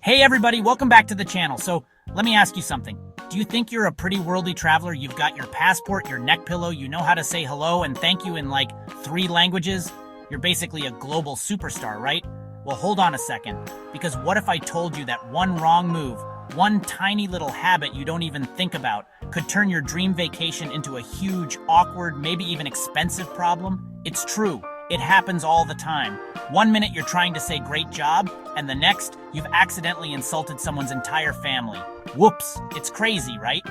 Hey everybody, welcome back to the channel. So let me ask you something. Do you think you're a pretty worldly traveler? You've got your passport, your neck pillow, you know how to say hello and thank you in like 3 languages? You're basically a global superstar, right? Well, hold on a second, because what if I told you that one wrong move, one tiny little habit you don't even think about, could turn your dream vacation into a huge, awkward, maybe even expensive problem? It's true. It happens all the time. 1 minute you're trying to say great job, and the next, you've accidentally insulted someone's entire family. Whoops, it's crazy, right?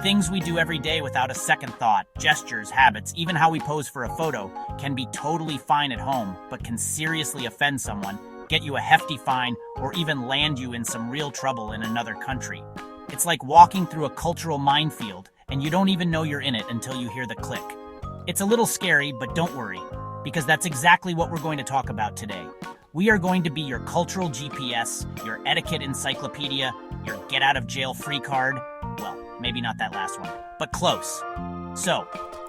Things we do every day without a second thought, gestures, habits, even how we pose for a photo, can be totally fine at home, but can seriously offend someone, get you a hefty fine, or even land you in some real trouble in another country. It's like walking through a cultural minefield, and you don't even know you're in it until you hear the click. It's a little scary, but don't worry, because that's exactly what we're going to talk about today. We are going to be your cultural GPS, your etiquette encyclopedia, your get-out-of-jail-free card. Well, maybe not that last one, but close. So,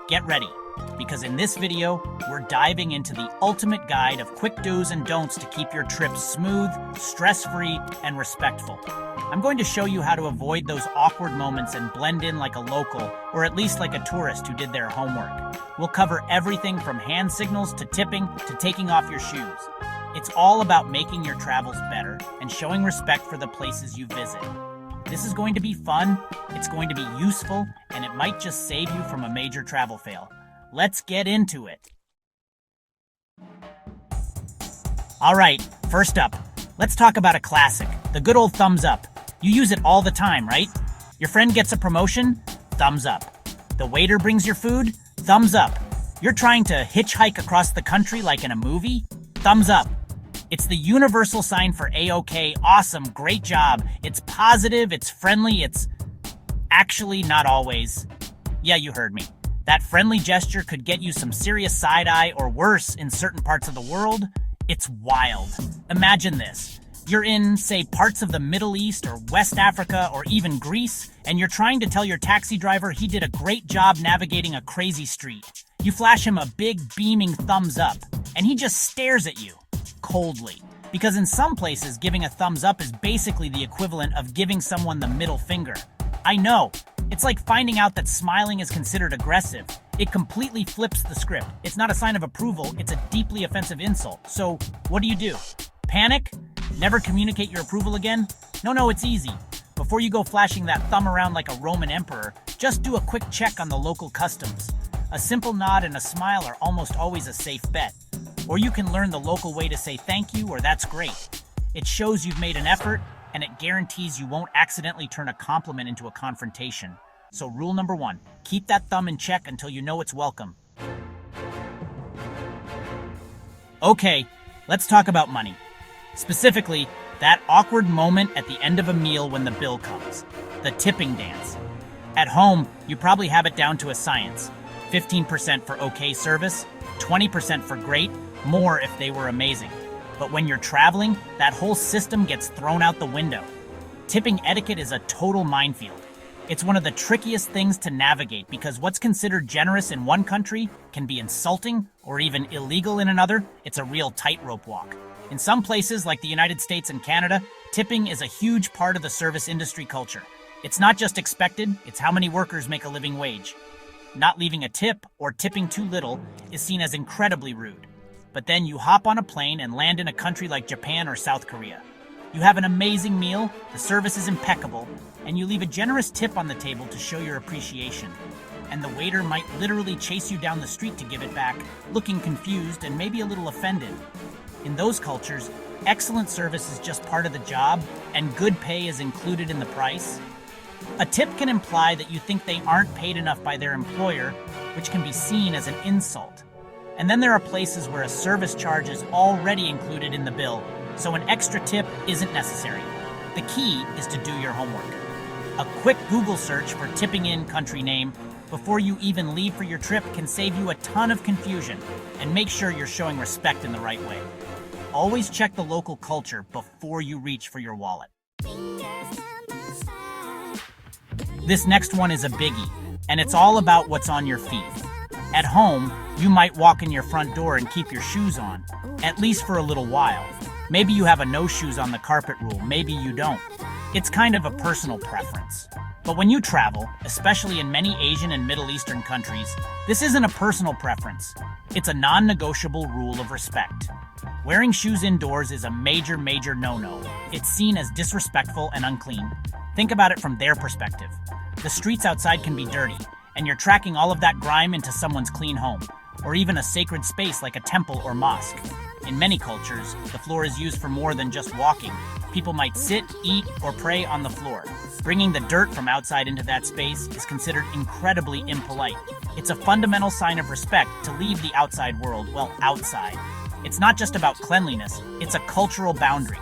get ready, because in this video, we're diving into the ultimate guide of quick do's and don'ts to keep your trip smooth, stress-free, and respectful. I'm going to show you how to avoid those awkward moments and blend in like a local, or at least like a tourist who did their homework. We'll cover everything from hand signals to tipping to taking off your shoes. It's all about making your travels better and showing respect for the places you visit. This is going to be fun, it's going to be useful, and it might just save you from a major travel fail. Let's get into it. All right, first up, let's talk about a classic, the good old thumbs up. You use it all the time, right? Your friend gets a promotion? Thumbs up. The waiter brings your food? Thumbs up. You're trying to hitchhike across the country like in a movie? Thumbs up. It's the universal sign for A-OK, awesome, great job. It's positive, it's friendly, it's actually not always. Yeah, you heard me. That friendly gesture could get you some serious side-eye or worse in certain parts of the world. It's wild. Imagine this. You're in, say, parts of the Middle East or West Africa or even Greece, and you're trying to tell your taxi driver he did a great job navigating a crazy street. You flash him a big, beaming thumbs up, and he just stares at you, coldly. Because in some places, giving a thumbs up is basically the equivalent of giving someone the middle finger. I know. It's like finding out that smiling is considered aggressive. It completely flips the script. It's not a sign of approval, it's a deeply offensive insult. So, what do? Panic? Never communicate your approval again? No, it's easy. Before you go flashing that thumb around like a Roman emperor, just do a quick check on the local customs. A simple nod and a smile are almost always a safe bet. Or you can learn the local way to say thank you or that's great. It shows you've made an effort, and it guarantees you won't accidentally turn a compliment into a confrontation. So rule number 1, keep that thumb in check until you know it's welcome. Okay, let's talk about money. Specifically, that awkward moment at the end of a meal when the bill comes. The tipping dance. At home, you probably have it down to a science. 15% for okay service, 20% for great, more if they were amazing. But when you're traveling, that whole system gets thrown out the window. Tipping etiquette is a total minefield. It's one of the trickiest things to navigate because what's considered generous in one country can be insulting or even illegal in another. It's a real tightrope walk. In some places, like the United States and Canada, tipping is a huge part of the service industry culture. It's not just expected, it's how many workers make a living wage. Not leaving a tip or tipping too little is seen as incredibly rude. But then you hop on a plane and land in a country like Japan or South Korea. You have an amazing meal, the service is impeccable, and you leave a generous tip on the table to show your appreciation. And the waiter might literally chase you down the street to give it back, looking confused and maybe a little offended. In those cultures, excellent service is just part of the job, and good pay is included in the price. A tip can imply that you think they aren't paid enough by their employer, which can be seen as an insult. And then there are places where a service charge is already included in the bill, so an extra tip isn't necessary. The key is to do your homework. A quick Google search for tipping in country name before you even leave for your trip can save you a ton of confusion, and make sure you're showing respect in the right way. Always check the local culture before you reach for your wallet. This next one is a biggie, and it's all about what's on your feet. At home, you might walk in your front door and keep your shoes on, at least for a little while. Maybe you have a no shoes on the carpet rule, maybe you don't. It's kind of a personal preference. But when you travel, especially in many Asian and Middle Eastern countries, this isn't a personal preference. It's a non-negotiable rule of respect. Wearing shoes indoors is a major no-no. It's seen as disrespectful and unclean. Think about it from their perspective. The streets outside can be dirty, and you're tracking all of that grime into someone's clean home, or even a sacred space like a temple or mosque. In many cultures, the floor is used for more than just walking. People might sit, eat, or pray on the floor. Bringing the dirt from outside into that space is considered incredibly impolite. It's a fundamental sign of respect to leave the outside world, well, outside. It's not just about cleanliness, it's a cultural boundary.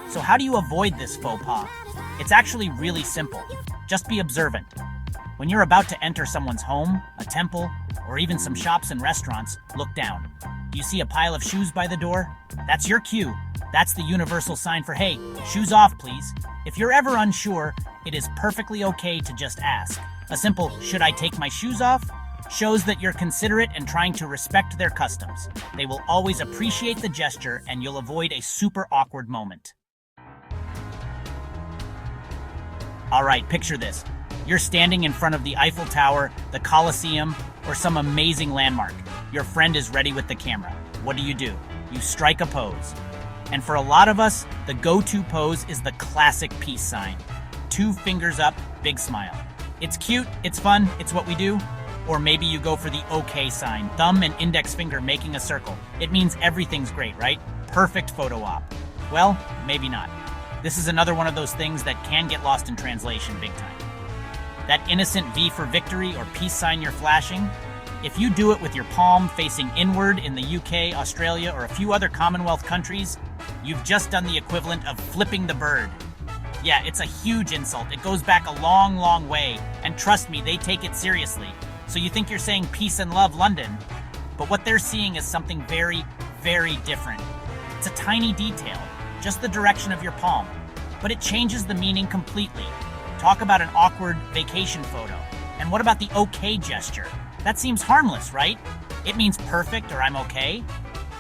So how do you avoid this faux pas? It's actually really simple. Just be observant. When you're about to enter someone's home, a temple, or even some shops and restaurants, look down. Do you see a pile of shoes by the door? That's your cue. That's the universal sign for, hey, shoes off, please. If you're ever unsure, it is perfectly okay to just ask. A simple, should I take my shoes off? Shows that you're considerate and trying to respect their customs. They will always appreciate the gesture and you'll avoid a super awkward moment. All right, picture this. You're standing in front of the Eiffel Tower, the Colosseum, or some amazing landmark. Your friend is ready with the camera. What do? You strike a pose. And for a lot of us, the go-to pose is the classic peace sign. 2 fingers up, big smile. It's cute, it's fun, it's what we do. Or maybe you go for the okay sign, thumb and index finger making a circle. It means everything's great, right? Perfect photo op. Well, maybe not. This is another one of those things that can get lost in translation big time. That innocent V for victory or peace sign you're flashing, if you do it with your palm facing inward in the UK, Australia, or a few other Commonwealth countries, you've just done the equivalent of flipping the bird. Yeah, it's a huge insult. It goes back a long way, and trust me, they take it seriously. So you think you're saying peace and love, London, but what they're seeing is something very different. It's a tiny detail, just the direction of your palm, but it changes the meaning completely. Talk about an awkward vacation photo. And what about the okay gesture? That seems harmless, right? It means perfect or I'm okay.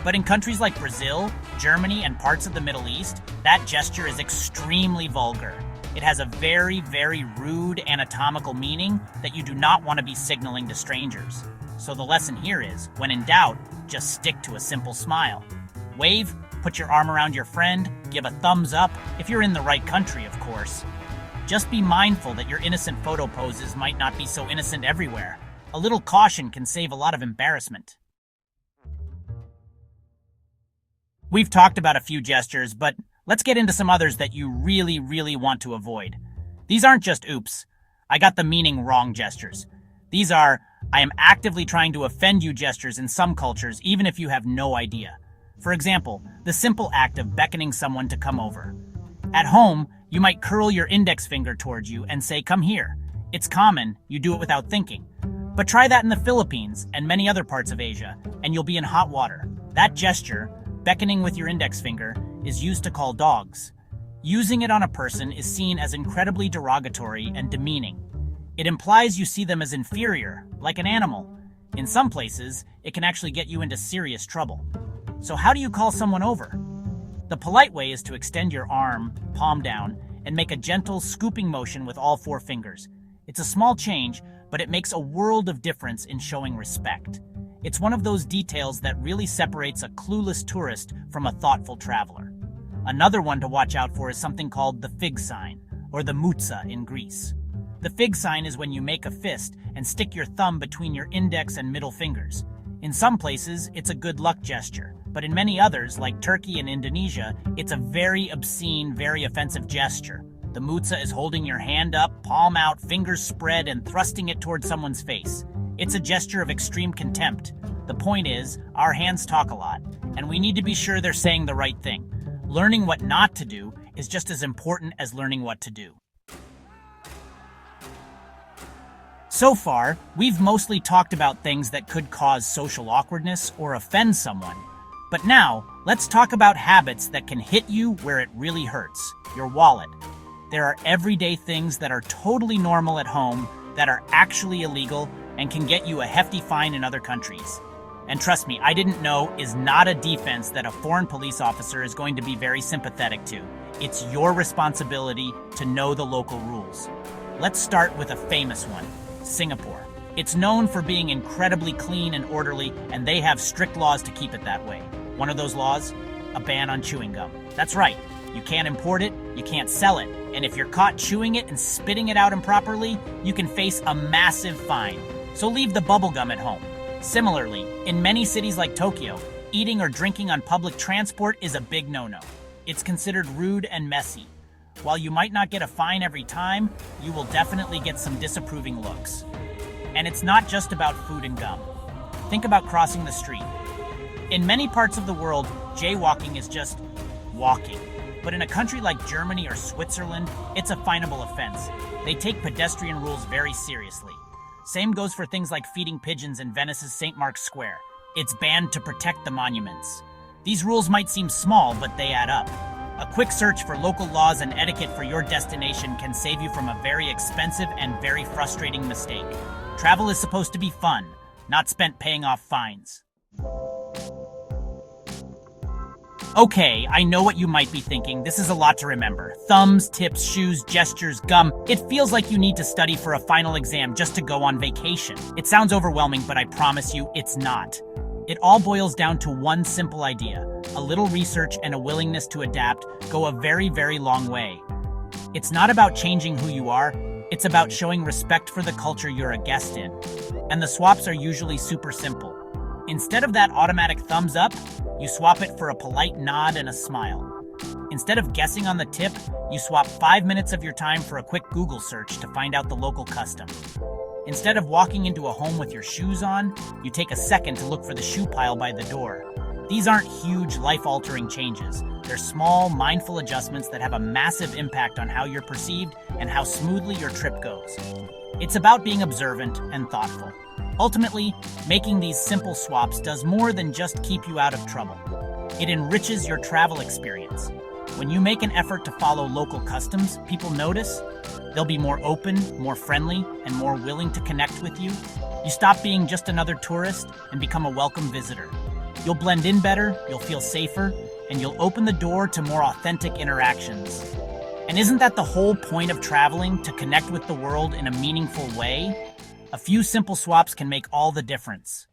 But in countries like Brazil, Germany, and parts of the Middle East, that gesture is extremely vulgar. It has a very rude anatomical meaning that you do not want to be signaling to strangers. So the lesson here is, when in doubt, just stick to a simple smile. Wave, put your arm around your friend, give a thumbs up, if you're in the right country, of course. Just be mindful that your innocent photo poses might not be so innocent everywhere. A little caution can save a lot of embarrassment. We've talked about a few gestures, but let's get into some others that you really want to avoid. These aren't just oops, I got the meaning wrong gestures. These are, I am actively trying to offend you gestures in some cultures, even if you have no idea. For example, the simple act of beckoning someone to come over. At home, you might curl your index finger towards you and say, come here. It's common, you do it without thinking. But try that in the Philippines and many other parts of Asia, and you'll be in hot water. That gesture, beckoning with your index finger, is used to call dogs. Using it on a person is seen as incredibly derogatory and demeaning. It implies you see them as inferior, like an animal. In some places, it can actually get you into serious trouble. So how do you call someone over? The polite way is to extend your arm, palm down, and make a gentle scooping motion with all 4 fingers. It's a small change, but it makes a world of difference in showing respect. It's one of those details that really separates a clueless tourist from a thoughtful traveler. Another one to watch out for is something called the fig sign, or the mutsa in Greece. The fig sign is when you make a fist and stick your thumb between your index and middle fingers. In some places, it's a good luck gesture, but in many others, like Turkey and Indonesia, it's a very obscene, very offensive gesture. The mutsa is holding your hand up, palm out, fingers spread, and thrusting it towards someone's face. It's a gesture of extreme contempt. The point is, our hands talk a lot, and we need to be sure they're saying the right thing. Learning what not to do is just as important as learning what to do. So far, we've mostly talked about things that could cause social awkwardness or offend someone. But now, let's talk about habits that can hit you where it really hurts, your wallet. There are everyday things that are totally normal at home that are actually illegal and can get you a hefty fine in other countries. And trust me, I didn't know is not a defense that a foreign police officer is going to be very sympathetic to. It's your responsibility to know the local rules. Let's start with a famous one, Singapore. It's known for being incredibly clean and orderly, and they have strict laws to keep it that way. One of those laws? A ban on chewing gum. That's right. You can't import it, you can't sell it, and if you're caught chewing it and spitting it out improperly, you can face a massive fine. So leave the bubble gum at home. Similarly, in many cities like Tokyo, eating or drinking on public transport is a big no-no. It's considered rude and messy. While you might not get a fine every time, you will definitely get some disapproving looks. And it's not just about food and gum. Think about crossing the street. In many parts of the world, jaywalking is just walking. But in a country like Germany or Switzerland, it's a finable offense. They take pedestrian rules very seriously. Same goes for things like feeding pigeons in Venice's St. Mark's Square. It's banned to protect the monuments. These rules might seem small, but they add up. A quick search for local laws and etiquette for your destination can save you from a very expensive and very frustrating mistake. Travel is supposed to be fun, not spent paying off fines. Okay, I know what you might be thinking. This is a lot to remember. Thumbs, tips, shoes, gestures, gum. It feels like you need to study for a final exam just to go on vacation. It sounds overwhelming, but I promise you, it's not. It all boils down to one simple idea. A little research and a willingness to adapt go a very, very long way. It's not about changing who you are. It's about showing respect for the culture you're a guest in. And the swaps are usually super simple. Instead of that automatic thumbs up, you swap it for a polite nod and a smile. Instead of guessing on the tip, you swap 5 minutes of your time for a quick Google search to find out the local custom. Instead of walking into a home with your shoes on, you take a second to look for the shoe pile by the door. These aren't huge, life-altering changes. They're small, mindful adjustments that have a massive impact on how you're perceived and how smoothly your trip goes. It's about being observant and thoughtful. Ultimately, making these simple swaps does more than just keep you out of trouble. It enriches your travel experience. When you make an effort to follow local customs, people notice. They'll be more open, more friendly, and more willing to connect with you. You stop being just another tourist and become a welcome visitor. You'll blend in better, you'll feel safer, and you'll open the door to more authentic interactions. And isn't that the whole point of traveling, to connect with the world in a meaningful way? A few simple swaps can make all the difference.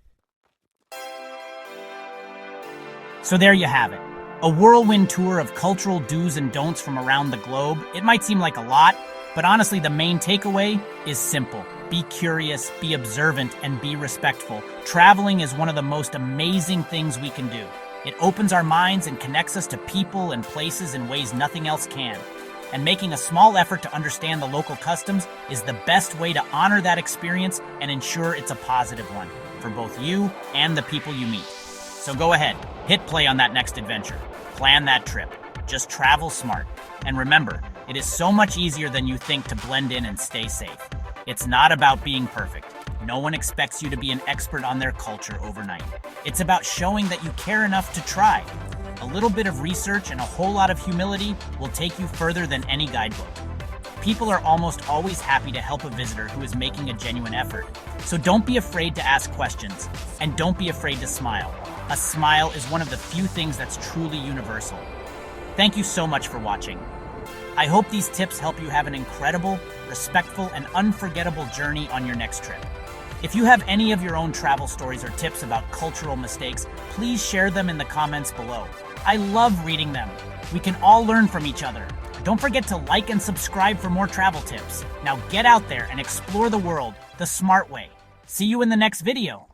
So there you have it. A whirlwind tour of cultural do's and don'ts from around the globe. It might seem like a lot, but honestly, the main takeaway is simple. Be curious, be observant, and be respectful. Traveling is one of the most amazing things we can do. It opens our minds and connects us to people and places in ways nothing else can. And making a small effort to understand the local customs is the best way to honor that experience and ensure it's a positive one for both you and the people you meet. So go ahead, hit play on that next adventure. Plan that trip. Just travel smart. And remember, it is so much easier than you think to blend in and stay safe. It's not about being perfect. No one expects you to be an expert on their culture overnight. It's about showing that you care enough to try. A little bit of research and a whole lot of humility will take you further than any guidebook. People are almost always happy to help a visitor who is making a genuine effort. So don't be afraid to ask questions, and don't be afraid to smile. A smile is one of the few things that's truly universal. Thank you so much for watching. I hope these tips help you have an incredible, respectful, and unforgettable journey on your next trip. If you have any of your own travel stories or tips about cultural mistakes, please share them in the comments below. I love reading them. We can all learn from each other. Don't forget to like and subscribe for more travel tips. Now get out there and explore the world the smart way. See you in the next video.